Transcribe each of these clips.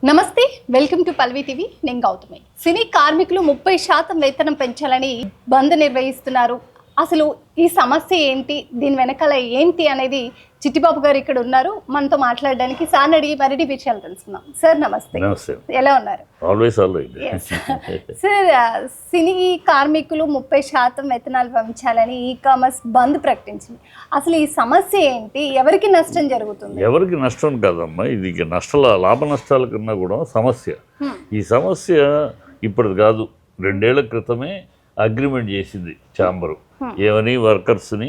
నమస్తే, welcome to Palvi TV. నేను గౌతమి. సినీ కార్మికులు 30% వేతనం పెంచాలని బంద్ నిర్వహిస్తున్నారు. అసలు ఈ సమస్య ఏంటి, దీని వెనకాల ఏంటి అనేది చిట్టిబాబు గారు ఇక్కడ ఉన్నారు. మనతో మాట్లాడడానికి సార్ అడిగి మరిన్ని విషయాలు తెలుసుకుందాం. సార్ నమస్తే. నమస్తే. ఎలా ఉన్నారు? ఆల్వేస్ సార్, సినీ కార్మికులు 30% వేతనాలు పెంచాలని ఈ కామర్స్ బంద్ ప్రకటించింది. అసలు ఈ సమస్య ఏంటి, ఎవరికి నష్టం జరుగుతుంది? ఎవరికి నష్టం కాదమ్మా, ఇది లాభ నష్టాల కన్నా కూడా సమస్య. ఈ సమస్య ఇప్పటిది కాదు, 2 ఏళ్ల క్రితమే అగ్రిమెంట్ చేసింది ఛాంబరు. ఏమని వర్కర్స్ని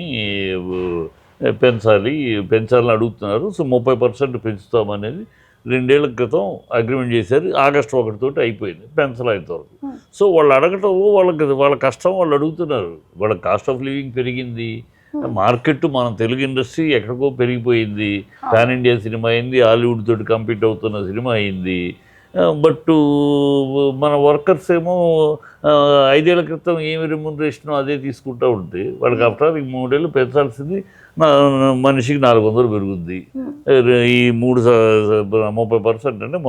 పెంచాలని అడుగుతున్నారు. సో 30% పెంచుతామనేది 2 ఏళ్ల క్రితం అగ్రిమెంట్ చేశారు. ఆగస్టు 1 తోటి అయిపోయింది, పెంచలేంతవరకు. సో వాళ్ళు అడగటంలో వాళ్ళ కష్టం, వాళ్ళు అడుగుతున్నారు. వాళ్ళ కాస్ట్ ఆఫ్ లివింగ్ పెరిగింది, మార్కెట్ మన తెలుగు ఇండస్ట్రీ ఎక్కడికో పెరిగిపోయింది. పాన్ ఇండియా సినిమా అయింది, హాలీవుడ్ తోటి కంపీట్ అవుతున్న సినిమా అయింది. బట్ మన వర్కర్స్ ఏమో 5 ఏళ్ల క్రితం ఏమి రెమ్యూనరేషన్ అదే తీసుకుంటూ ఉంటే వాళ్ళకి ఆఫ్టర్ 3 ఏళ్ళు పెంచాల్సింది మనిషికి 400 పెరుగుద్ది. ఈ 30% అంటే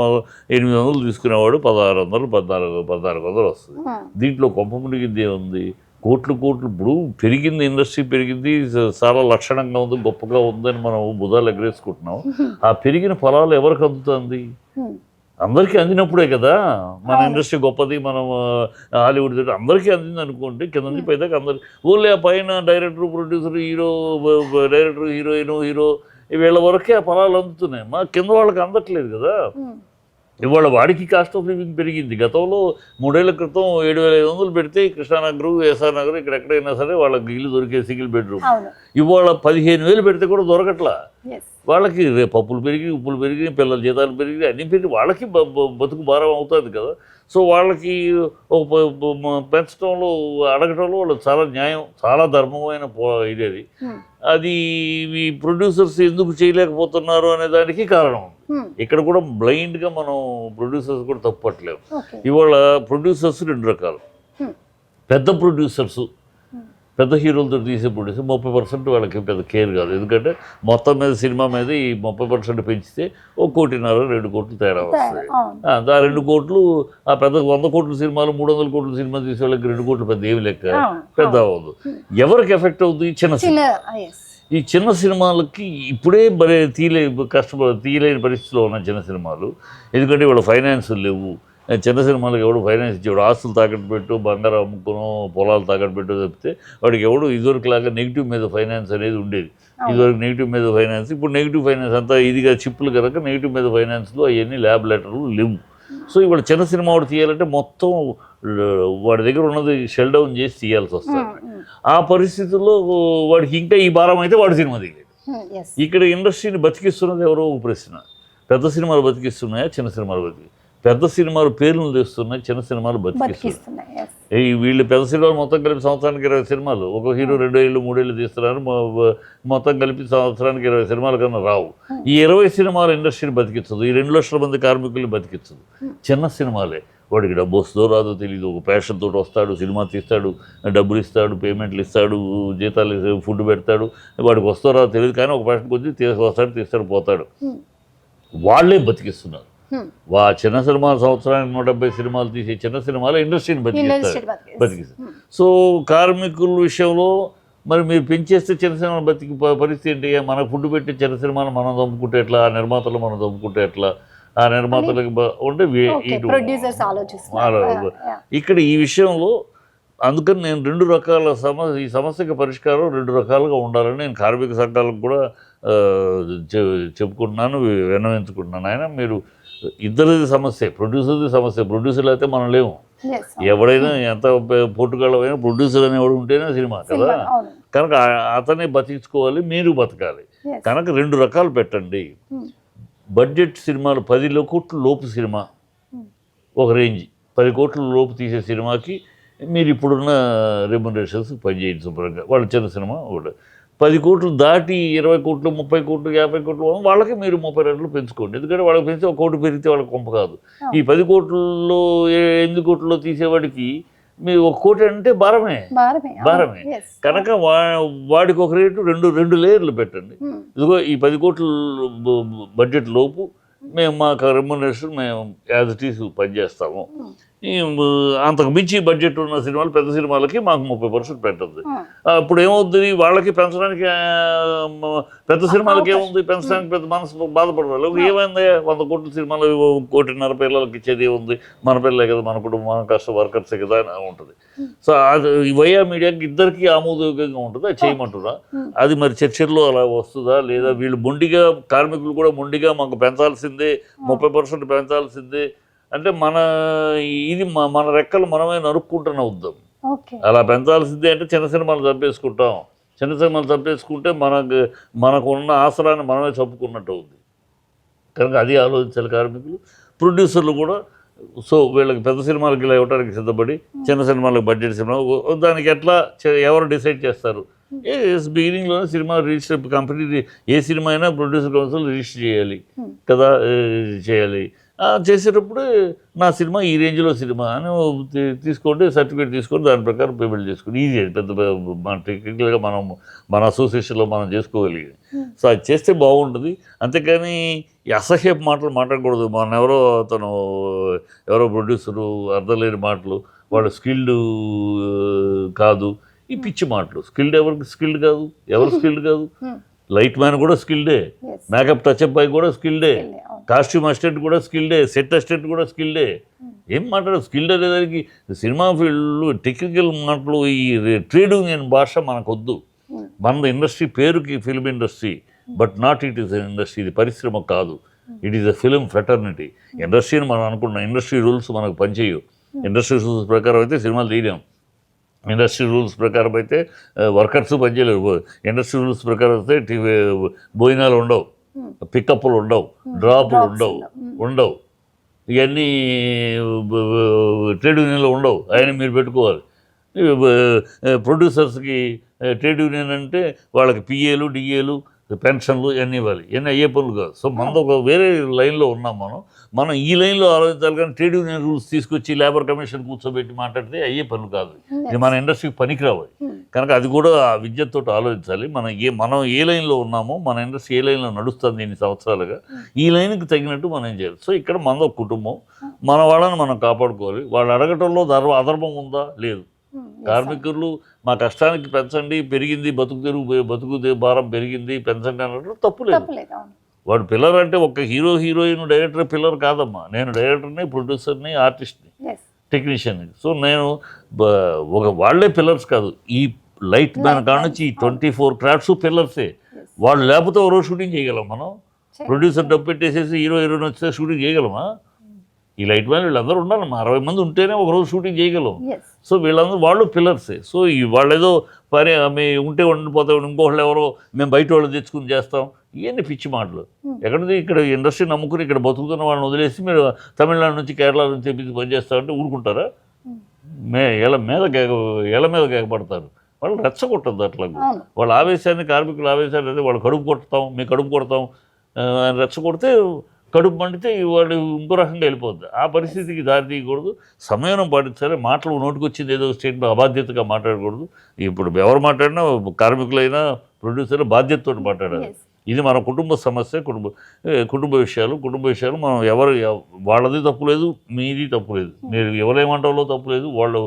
800 తీసుకునేవాడు 1600 1400 వస్తుంది. దీంట్లో కొంప మునిగింది ఏముంది? కోట్లు ఇప్పుడు పెరిగింది, ఇండస్ట్రీ పెరిగింది, చాలా లక్షణంగా ఉంది, గొప్పగా ఉందని మనం బుధాలు ఎగరేసుకుంటున్నాం. ఆ పెరిగిన ఫలాలు ఎవరికి అందుతుంది? అందరికీ అందినప్పుడే కదా మన ఇండస్ట్రీ గొప్పది. మనం హాలీవుడ్ అందరికీ అందింది అనుకోండి, కింద నుంచి పైదాకా అందరు ఓన్లీ ఆ పైన డైరెక్టర్, ప్రొడ్యూసర్, డైరెక్టర్, హీరో వీళ్ళ వరకే ఆ ఫలాలు అందుతున్నాయి. మా కింద వాళ్ళకి అందట్లేదు కదా. ఇవాళ వాడికి కాస్ట్ ఆఫ్ లివింగ్ పెరిగింది. గతంలో 3 ఏళ్ల క్రితం 7,500 పెడితే కృష్ణానగర్, ఎస్ఆర్ నగర్ ఇక్కడ ఎక్కడైనా సరే వాళ్ళకి ఇల్లు దొరికే సింగిల్ బెడ్రూమ్. ఇవాళ 15,000 పెడితే కూడా దొరకట్లా. వాళ్ళకి పప్పులు పెరిగి, ఉప్పులు పెరిగి, పిల్లల జీతాలు పెరిగి, అన్నీ పెరిగి వాళ్ళకి బతుకు భారం అవుతుంది కదా. సో వాళ్ళకి పెంచడంలో, అడగటంలో వాళ్ళు చాలా న్యాయం, చాలా ధర్మమైన ఇదేది. అది ఈ ప్రొడ్యూసర్స్ ఎందుకు చేయలేకపోతున్నారు అనే దానికి కారణం. ఇక్కడ కూడా బ్లైండ్గా మనం ప్రొడ్యూసర్స్ కూడా తప్పట్లేము. ఇవాళ ప్రొడ్యూసర్స్ 2 రకాలు. పెద్ద ప్రొడ్యూసర్స్, పెద్ద హీరోలతో తీసే ప్రొడ్యూసర్ 30% వాళ్ళకి పెద్ద కేర్ కాదు. ఎందుకంటే మొత్తం మీద సినిమా మీద ఈ 30% పెంచితే 1.5 కోటి 2 కోట్లు తేడా వస్తుంది. ఆ 2 కోట్లు ఆ పెద్ద 100 కోట్ల సినిమాలు, 300 కోట్ల సినిమా తీసే వాళ్ళకి 2 కోట్లు పెద్ద ఏమి లెక్క, పెద్ద అవ్వదు. ఎవరికి ఎఫెక్ట్ అవుతుంది? ఈ చిన్న సినిమాలకి ఇప్పుడే తీయలేని పరిస్థితిలో ఉన్న చిన్న సినిమాలు. ఎందుకంటే వాళ్ళ ఫైనాన్సులు లేవు. చిన్న సినిమాలకు ఎవడు ఫైనాన్స్ ఇచ్చేవాడు? ఆస్తులు తాకట్టు పెట్టు, బంగారం అమ్ముకునో, పొలాలు తాకట్టు పెట్టు తప్పితే వాడికి ఎవడు ఇదివరకులాగా నెగిటివ్ మీద ఫైనాన్స్ అనేది ఉండేది. ఇదివరకు నెగిటివ్ మీద ఫైనాన్స్, ఇప్పుడు నెగిటివ్ ఫైనాన్స్ అంతా ఇదిగా చిప్పులు కనుక నెగిటివ్ మీద ఫైనాన్స్లో అవన్నీ ల్యాబ్ లెటర్లు లేవు. సో ఇవాళ చిన్న సినిమా వాడు తీయాలంటే మొత్తం వాడి దగ్గర ఉన్నది షెల్ డౌన్ చేసి తీయాల్సి వస్తుంది. ఆ పరిస్థితుల్లో వాడికి ఇంకా ఈ భారం అయితే వాడు సినిమా తీయలేదు. ఇక్కడ ఇండస్ట్రీని బతికిస్తున్నది ఎవరో ఒక ప్రశ్న. పెద్ద సినిమాలు బతికిస్తున్నాయా, చిన్న సినిమాలు పెద్ద సినిమాలు పేర్లు తెస్తున్నాయి, చిన్న సినిమాలు బతికిస్తున్నాయి. వీళ్ళు పెద్ద సినిమాలు మొత్తం కలిపి సంవత్సరానికి 20 సినిమాలు, ఒక హీరో 2 ఏళ్ళు 3 ఏళ్ళు తీస్తున్నారు. మొత్తం కలిపి సంవత్సరానికి 20 సినిమాల కన్నా రావు. ఈ 20 సినిమాలు ఇండస్ట్రీని బతికించదు, ఈ 2 లక్షల మంది కార్మికుల్ని బతికించదు. చిన్న సినిమాలే. వాడికి డబ్బు వస్తుందో రాదో తెలియదు, ఒక ప్యాషన్ తోటి వస్తాడు, సినిమా తీస్తాడు, డబ్బులు ఇస్తాడు, పేమెంట్లు ఇస్తాడు, జీతాలు, ఫుడ్ పెడతాడు. వాడికి వస్తుందో రాదో తెలియదు, కానీ ఒక ప్యాషన్ కొద్ది వస్తాడు, తీస్తాడు, పోతాడు. వాళ్ళే బతికిస్తున్నారు. చిన్న సినిమాలు సంవత్సరానికి 170 సినిమాలు తీసే చిన్న సినిమాలు ఇండస్ట్రీని బతికిస్తారు. సో కార్మికుల విషయంలో మరి మీరు పెంచేస్తే చిన్న సినిమాలు బతికి పరిస్థితి ఏంటి? మనకు ఫుడ్ పెట్టి చిన్న సినిమాలు మనం దమ్ముకుంటే ఎట్లా? ఆ నిర్మాతలు మనం దమ్ముకుంటే ఎట్లా? ఆ నిర్మాతలకు ఉంటే ఇక్కడ ఈ విషయంలో అందుకని నేను 2 రకాల ఈ సమస్యకి పరిష్కారం 2 రకాలుగా ఉండాలని నేను కార్మిక సంఘాలకు కూడా చెప్పుకుంటున్నాను, విన్నవించుకుంటున్నాను. ఆయన మీరు ఇద్దరిది సమస్య, ప్రొడ్యూసర్ది సమస్య. ప్రొడ్యూసర్లు అయితే మనం లేవు. ఎవడైనా ఎంత పోటుగాళ్ళైనా ప్రొడ్యూసర్ అనేవాడు ఉంటేనే సినిమా కదా. కనుక అతనే బతికించుకోవాలి, మీరు బతకాలి. కనుక 2 రకాలు పెట్టండి. బడ్జెట్ సినిమాలు 10 కోట్ల లోపు సినిమా ఒక రేంజ్, 10 కోట్ల లోపు తీసే సినిమాకి మీరు ఇప్పుడున్న రెమ్యునరేషన్స్ పనిచేయండి శుభ్రంగా. వాళ్ళ చిన్న సినిమా ఒకటి 10 కోట్లు దాటి 20 కోట్లు, 30 కోట్లు, 50 కోట్లు వాళ్ళకి మీరు 30 రెట్లు పెంచుకోండి. ఎందుకంటే వాళ్ళకి పెంచి 1 కోటి పెరిగితే వాళ్ళకి కొంప కాదు. ఈ 10 కోట్లలో 8 కోట్లలో తీసేవాడికి మీరు 1 కోటి అంటే భారమే. కనుక వాడికి ఒక రేటు 2 లేయర్లు పెట్టండి. ఇదిగో ఈ 10 కోట్ల బడ్జెట్ లోపు మేము మా రెమ్యునరేషన్ మేము యాజ్ ఇట్ ఈస్ పనిచేస్తాము. అంతకు మించి బడ్జెట్ ఉన్న సినిమాలు పెద్ద సినిమాలకి మాకు 30% పెట్టద్దు. అప్పుడు ఏమవుతుంది, వాళ్ళకి పెంచడానికి పెద్ద సినిమాలకి ఏముంది పెంచడానికి పెద్ద మనసు బాధపడవాలి. ఏమైంది 100 కోట్ల సినిమాలు 1.5 కోటి పిల్లలకి ఇచ్చేది ఉంది, మన పిల్లలే కదా, మన కుటుంబం, మన కష్ట వర్కర్సే కదా అని ఉంటుంది. సో అది వయా మీడియాకి ఇద్దరికి ఆమోదయోగ్యంగా ఉంటుంది, అది చేయమంటున్నా. అది మరి చర్చల్లో అలా వస్తుందా లేదా, వీళ్ళు మొండిగా కార్మికులు కూడా మొండిగా మాకు పెంచాల్సిందే 30% పెంచాల్సిందే అంటే మన రెక్కలు మనమే నరుక్కుంటున్న ఉద్దాం. అలా పెంచాల్సిందే అంటే చిన్న సినిమాలు చంపేసుకుంటాం. చిన్న సినిమాలు చంపేసుకుంటే మనకు ఉన్న ఆసరాన్ని మనమే చంపుకున్నట్టు అవుతుంది. కనుక అది ఆలోచించాలి కార్మికులు, ప్రొడ్యూసర్లు కూడా. సో వీళ్ళకి పెద్ద సినిమాలకి ఇలా ఇవ్వడానికి సిద్ధపడి చిన్న సినిమాలకు బడ్జెట్ సినిమా దానికి ఎట్లా ఎవరు డిసైడ్ చేస్తారు? బిగినింగ్లోనే సినిమా రిజిస్టర్ కంపెనీ ఏ సినిమా అయినా ప్రొడ్యూసర్ కౌన్సిల్ రిజిస్టర్ చేయాలి కదా, చేయాలి. చేసేటప్పుడు నా సినిమా ఈ రేంజ్లో సినిమా అని తీసుకోండి, సర్టిఫికేట్ తీసుకొని దాని ప్రకారం పేమెంట్ చేసుకోండి. ఈజీ, పెద్ద మన టెక్నికల్గా మన అసోసియేషన్లో మనం చేసుకోగలిగి. సో అది చేస్తే బాగుంటుంది. అంతేకాని ఈ అసహ్యపు మాటలు మాట్లాడకూడదు. ఎవరో ప్రొడ్యూసరు అర్థం లేని మాటలు, వాళ్ళు స్కిల్డ్ కాదు, ఈ పిచ్చి మాటలు. ఎవరికి స్కిల్డ్ కాదు, ఎవరు స్కిల్డ్ కాదు. లైట్ మ్యాన్ కూడా స్కిల్డే, మేకప్ టచ్అప్ బాయ్ కూడా స్కిల్డే, కాస్ట్యూమ్ అసిస్టెంట్ కూడా స్కిల్డే, సెట్ అసిస్టెంట్ కూడా స్కిల్డే. ఏం మాట్లాడదు స్కిల్డ్ అనేదానికి. సినిమా ఫీల్డ్లో టెక్నికల్ మాటలు, ఈ ట్రేడ్ యూనియన్ భాష మనకొద్దు. మన ఇండస్ట్రీ పేరుకి film industry, but not it is an industry. ఇది పరిశ్రమ కాదు, it is a film fraternity. ఇండస్ట్రీని మనం అనుకున్న ఇండస్ట్రీ రూల్స్ మనకు పనిచేయవు. ఇండస్ట్రీ రూల్స్ ప్రకారం అయితే సినిమాలు తీయలేం. ఇండస్ట్రీ రూల్స్ ప్రకారం అయితే వర్కర్స్ పనిచేయలేరు. ఇండస్ట్రీ రూల్స్ ప్రకారం అయితే భోజనాలు ఉండవు, పికప్లు ఉండవు, డ్రాపులు ఉండవు. ఇవన్నీ ట్రేడ్ యూనియన్లో ఉండవు, ఆయన మీరు పెట్టుకోవాలి. ప్రొడ్యూసర్స్కి ట్రేడ్ యూనియన్ అంటే వాళ్ళకి పిఏలు, డిఏలు, పెన్షన్లు ఇవన్నీ ఇవ్వాలి. ఇవన్నీ అయ్యే పనులు కాదు. సో మనది ఒక వేరే లైన్లో ఉన్నాం. మనం ఈ లైన్లో ఆలోచించాలి. కానీ ట్రేడ్ యూనియన్ రూల్స్ తీసుకొచ్చి లేబర్ కమిషన్ కూర్చోబెట్టి మాట్లాడితే అయ్యే పనులు కాదు. ఇది మన ఇండస్ట్రీకి పనికిరావాలి. కనుక అది కూడా ఆ విద్యతో ఆలోచించాలి. మనం ఏ లైన్లో ఉన్నామో, మన ఇండస్ట్రీ ఏ లైన్లో నడుస్తుంది ఇన్ని సంవత్సరాలుగా, ఈ లైన్కి తగినట్టు మనం ఏం చేయాలి. సో ఇక్కడ మనది ఒక కుటుంబం, మన వాళ్ళని మనం కాపాడుకోవాలి. వాళ్ళు అడగటంలో అధర్మం ఉందా? లేదు. కార్మికులు మా కష్టానికి పెంచండి, పెరిగింది బతుకు భారం పెరిగింది, పెంచండి అన్నట్టు తప్పు లేదు. వాడు పిల్లర్ అంటే ఒక హీరోయిన్ డైరెక్టర్ పిల్లర్ కాదమ్మా. నేను డైరెక్టర్ని, ప్రొడ్యూసర్ని, ఆర్టిస్ట్ని, టెక్నీషియన్ని. సో నేను వాళ్ళే పిల్లర్స్ కాదు. ఈ లైట్ మ్యాన్ కానుంచి ఈ 24 క్రాఫ్ట్స్ పిల్లర్సే. వాళ్ళు లేకపోతే ఒక రోజు షూటింగ్ చేయగలం మనం. ప్రొడ్యూసర్ డబ్బు పెట్టేసేసి హీరోయిన్ వస్తే షూటింగ్ చేయగలమా? ఈ లైట్ మ్యాన్ వీళ్ళందరూ ఉండాలమ్మా. 60 మంది ఉంటేనే ఒకరోజు షూటింగ్ చేయగలం. సో వీళ్ళందరూ వాళ్ళు పిల్లర్సే. సో వాళ్ళు ఏదో పని ఉంటే ఉండిపోతాం, ఇంకోళ్ళు ఎవరో మేము బయట వాళ్ళు తెచ్చుకుని చేస్తాం, ఇవన్నీ పిచ్చి మాటలు. ఎక్కడిది ఇక్కడ ఇండస్ట్రీ నమ్ముకుని ఇక్కడ బతుకుతున్న వాళ్ళని వదిలేసి మీరు తమిళనాడు నుంచి కేరళ నుంచి తెప్పించి పనిచేస్తామంటే ఊరుకుంటారా? ఏళ్ళ మీద కేకపడతారు. వాళ్ళు రెచ్చగొట్టద్దు. అట్లా వాళ్ళ ఆవేశాన్ని, కార్మికుల ఆవేశాన్ని అయితే వాళ్ళు కడుపు కొడతాం, మేము కడుపు కొడతాం అని రెచ్చగొడితే కడుపు మండితే వాళ్ళు ఇంకో రకంగా వెళ్ళిపోద్ది. ఆ పరిస్థితికి దారి తీయకూడదు. సమయం పాటించాలి. మాటలు నోటికొచ్చింది ఏదో స్టేట్మెంట్ అబాధ్యతగా మాట్లాడకూడదు. ఇప్పుడు ఎవరు మాట్లాడినా కార్మికులైనా ప్రొడ్యూసర్లు బాధ్యతతో మాట్లాడాలి. ఇది మన కుటుంబ సమస్య, కుటుంబ విషయాలు మనం వాళ్ళది తప్పు లేదు, మీది తప్పు లేదు, మీరు ఎవరేమంటారో తప్పు లేదు, వాళ్ళు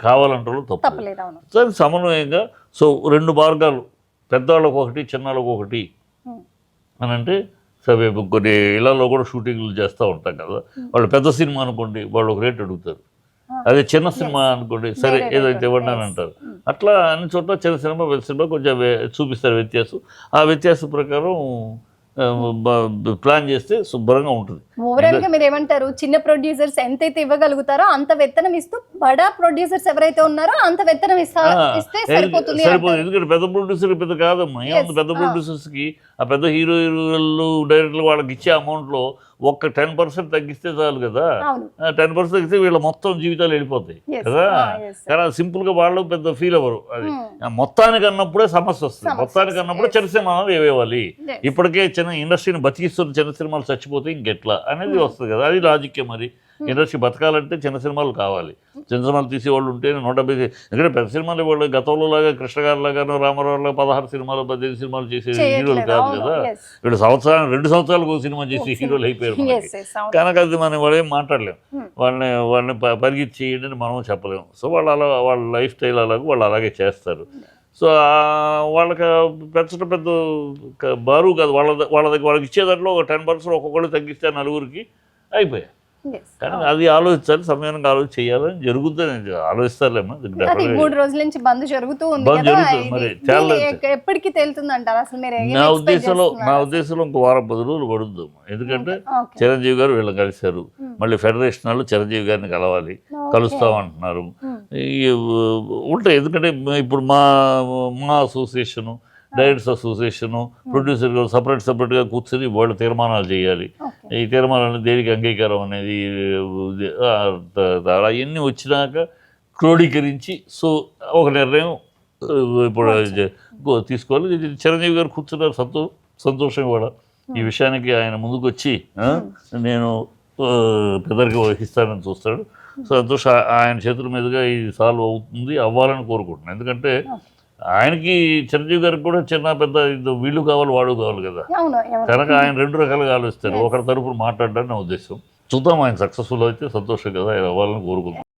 కావాలంటారో తప్పు లేదు. దానికి సమన్వయంగా సో 2 మార్గాలు, పెద్దవాళ్ళకు ఒకటి, చిన్నవాళ్ళకు ఒకటి అని అంటే సరే. కొన్ని ఇళ్లలో కూడా షూటింగ్లు చేస్తూ ఉంటాం కదా. వాళ్ళు పెద్ద సినిమా అనుకోండి, వాళ్ళు ఒక రేట్ అడుగుతారు. అదే చిన్న సినిమా అనుకోండి, సరే ఏదైతే ఇవ్వండి అని అంటారు. అట్లా అన్ని చోట్ల చిన్న సినిమా, పెద్ద సినిమా కొంచెం చూపిస్తారు వ్యత్యాసం. ఆ వ్యత్యాసం ప్రకారం ప్లాన్ చేస్తే శుభ్రంగా ఉంటుంది. ఓవరాల్ గా మీరు ఏమంటారు? చిన్న ప్రొడ్యూసర్స్ ఎంతైతే ఇవ్వగలుగుతారో అంత వెత్తనం ఇస్తూ, బడా ప్రొడ్యూసర్స్ ఎవరైతే ఉన్నారో అంత వెత్తనం ఇస్తే సరిపోతుంది. ఎందుకంటే పెద్ద ప్రొడ్యూసర్ పెద్ద కాదమ్మా. ఏముంది పెద్ద ప్రొడ్యూసర్స్కి, ఆ పెద్ద హీరోలు, డైరెక్టర్లు వాళ్ళకి ఇచ్చే అమౌంట్లో ఒక్క 10% తగ్గిస్తే చాలు కదా. 10% తగ్గిస్తే వీళ్ళ మొత్తం జీవితాలు వెళ్ళిపోతాయి కదా. కానీ సింపుల్గా వాళ్ళు పెద్ద ఫీల్ అవ్వరు. అది మొత్తానికి అన్నప్పుడే సమస్య వస్తుంది. మొత్తానికి అన్నప్పుడే చిన్న సినిమాలు ఏవేవాలి. ఇప్పటికే చిన్న ఇండస్ట్రీని బతికిస్తున్న చిన్న సినిమాలు చచ్చిపోతే ఇంకెట్లా అనేది వస్తుంది కదా. అది లాజిక్కే మరి. ఇండస్ట్రీ బతకాలంటే చిన్న సినిమాలు కావాలి. చిన్న సినిమాలు తీసేవాళ్ళు ఉంటే 170, ఎందుకంటే పెద్ద సినిమాలు వాళ్ళు గతంలో లాగా కృష్ణ గారి లాగానో రామారావు లాగా 16 సినిమాలు 18 సినిమాలు చేసే హీరోలు కాదు కదా. వీళ్ళు 2 సంవత్సరాలకు సినిమాలకు చేసి హీరోలు అయిపోయారు మనకి. కనుక అది మనం వాళ్ళేం మాట్లాడలేం. వాళ్ళని పరిగెత్తి చేయండి అని మనం చెప్పలేము. సో వాళ్ళు అలా వాళ్ళ లైఫ్ స్టైల్ అలాగే వాళ్ళు అలాగే చేస్తారు. సో వాళ్ళకి పెద్ద బరువు కాదు. వాళ్ళ దగ్గర వాళ్ళకి ఇచ్చే దాంట్లో ఒక 10% ఒక్కొక్కళ్ళు తగ్గిస్తే నలుగురికి అయిపోయాయి. కానీ అది ఆలోచించాలి, సమయానికి ఆలోచన చేయాలని జరుగుతుంది. ఆలోచిస్తారులేమ్మా. 3 రోజుల నుంచి బంద్ జరుగుతూ ఉంది. మరి చాలా ఎప్పటికీ తేలుతుంది అంటారు అసలు మీరు? నా ఉద్దేశంలో ఇంకో వారం 10 రోజులు పడుద్దాం. ఎందుకంటే చిరంజీవి గారు వీళ్ళని కలిశారు. మళ్ళీ ఫెడరేషన్ వాళ్ళు చిరంజీవి గారిని కలుస్తామంటున్నారు. ఉంటాయి. ఎందుకంటే ఇప్పుడు మా అసోసియేషను, డైరెక్టర్స్ అసోసియేషను, ప్రొడ్యూసర్ సపరేట్గా కూర్చొని వాళ్ళు తీర్మానాలు చేయాలి. ఈ తీర్మానాలు దేనికి అంగీకారం అనేది అవన్నీ వచ్చినాక క్రోడీకరించి సో ఒక నిర్ణయం ఇప్పుడు తీసుకోవాలి. చిరంజీవి గారు కూర్చున్నారు, సంతోషం కూడా. ఈ విషయానికి ఆయన ముందుకు వచ్చి నేను పెద్దరిగా వహిస్తానని చూస్తాడు. సంతోష ఆయన చేతుల మీదుగా ఇది సాల్వ్ అవ్వాలని కోరుకుంటున్నాను. ఎందుకంటే ఆయనకి చిరంజీవి గారికి కూడా చిన్న పెద్ద వీళ్ళు కావాలి వాడు కావాలి కదా. కనుక ఆయన 2 రకాలుగా ఆలోచిస్తారు. ఒకరి తరపున మాట్లాడడానికి నా ఉద్దేశం. చూద్దాం, ఆయన సక్సెస్ఫుల్ అయితే సంతోషం కదా, ఆయన అవ్వాలని కోరుకుంటున్నాను.